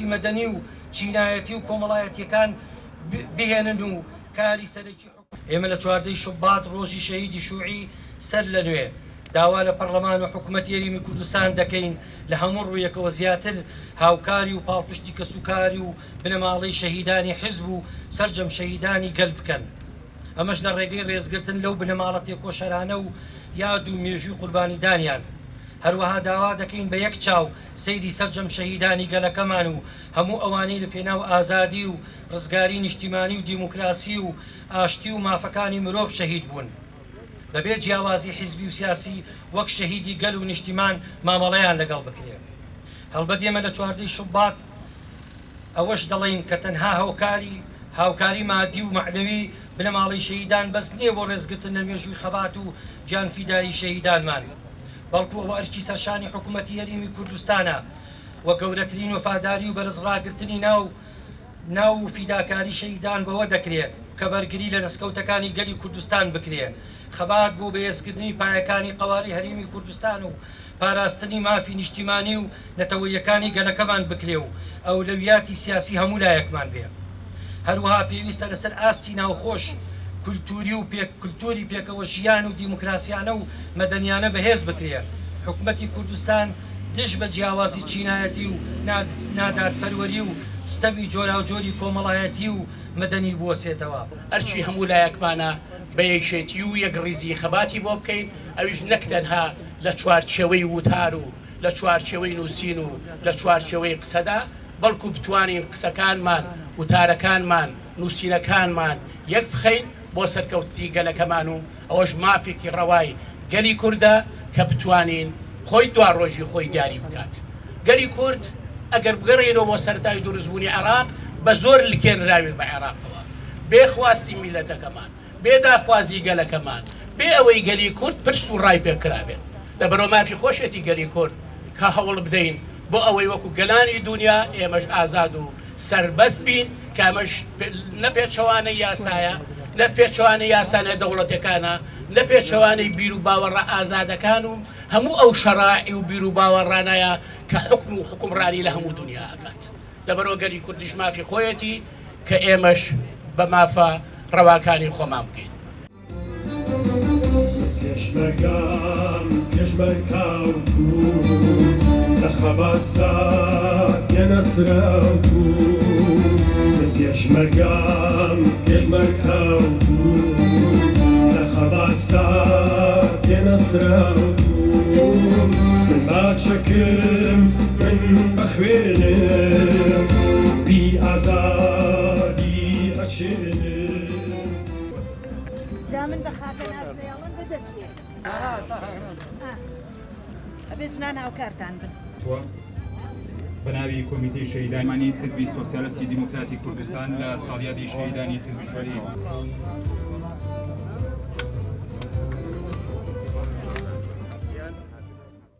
حرکەتی مەدەنی و چینایەتی و کۆمەڵایەتیەکان بهێنن و کاری سەرەکی ئێمە لە 14 شوبات ڕۆژی شەهیدی شوعی سەر لە نوێ داوا لە پەرلەمان و حکوومەت یاریمی کوردستان دەکەین لە هەموو ڕوویەکەوە زیاتر هاوکاری و پاڵپشتی کەسوکاری و بنەماڵەی شەهیدانی حیزب و سەرجەم شەهیدانی گەل بکەن. ئەمەش لە ڕێگەی ڕێزگرتن لەو بنەماڵە تێکۆشەرانە و یاد و مێژووی قوربانیدانیان. هەروەها داوا دەکەین بە یەک چاو سەیری سەرجەم شەهیدانی گەلەکەمان و هەموو ئەوانەی لە پێناو ئازادی و ڕزگاری نیشتیمانی و دیموکراسی و ئاشتی و مافەکانی مرۆڤ شەهید بوون. بەبێ جیاوازی حیزبی و سیاسی وەک شەهیدی گەل و نیشتیمان مامەڵەیان لەگەڵ بکرێ. هەڵبەت ئێمە لە 14 شوبات ئەوەش دەڵێن کە تەنها هاوکاری مادی و معنەوی بنەماڵەی شەهیدان بەس نییە بۆ ڕێزگرتن لە مێژووی خەبات و جانفیدایی شەهیدانمان، بەڵکو ئەوە ئەرکی سەرشانی حکوومەتی یاریمی کوردستانە و گەورەترین وەفاداری و بەرزڕاگرتنی ناو فیداکاری شەهیدان بەوە دەکرێت کە بەرگری لە دەستکەوتەکانی گەلی کوردستان بکرێت. خەبات بۆ بەهێزکردنی پایەکانی قەواری هەرێمی کوردستان و پاراستنی مافی نیشتیمانی و نەتەوەیەکانی گەلەکەمان بکرێ و ئەولەویاتی سیاسی هەموو لایەکمان بێ. هەروەها پێویستە لەسەر ئاستی ناوخۆش کولتوری و کولتوری پێکەوە ژیان و دیموکراسیانە و مەدەنیانە بەهێز بکرێت. حکوومەتی کوردستان دژ بە جیاوازی چینایەتی و نادارپەروەری و ستەمی جۆراوجۆری کۆمەڵایەتی و مەدەنی بوەسێتەوە. ئەرچی هەموو لایەکمانە بە یەکشێتی و یەک ڕیزی خەباتی بۆ بکەین، ئەویش نەک تەنها لە چوارچێوەی وتار و لە چوارچێوەی نووسین و لە چوارچێوەی قسەدا، بەڵکو بتوانین قسەکانمان وتارەکانمان نووسینەکانمان یەک بخەین بۆ سەرکەوتی گەلەکەمان و ئەوەش مافێکی ڕەوای گەلی کووردە کە بتوانین خۆی دوا ڕۆژی خۆی دیاری بکات. گەلی کورد ئەگەر بگەڕێنەوە بۆ سەرەتای دروستبوونی عێراق بە زۆر لکێنراوێت بە عێراقەوە، بێ خواستی میلەتەکەمان، بێ داخوازی گەلەکەمان، بێ ئەوەی گەلی کورد پرس و ڕای پێکرابێت. لەبەرەوە مافی خۆشێتی گەلی کورد کە هەوڵ بدەین بۆ ئەوەی وەکو گەلانی دنیا ئێمەش ئازاد و سربەست بین، کە ئەمەش نە پێچەوانەی یاسایە، نە پێچەوانەی یاسانە دەوڵەتەکانە، نە پێچەوانەی بیر و باوەڕە ئازادەکان و هەموو ئەو شەڕاعی و بیر و باوەڕانایە کە حکم و حکومڕانی لە هەموو دنیا ئەکات. لەبەرەوە گەلی کوردیش مافی خۆیەتی کە ئێمەش بە مافە ڕەواکانی خۆمان بکەین. پێشمەرکاوتو لە خەباسا پێنەسراوتو پێشمەرکاوتو لە خەباسا پێنەسراوتو من باچەکرم من بەخوێنم بی ئازادی ئەچێنم جا من بەخاتە نازدەیاڵن بەدەستێ ئەبێژنان هاوکارتان بن. بەناوی کۆمیتەی شەهیدانی حزبی سۆسیالیستی دیموکراتی کوردستان لە ساڵیادی شەهیدانی حزبی شوێنی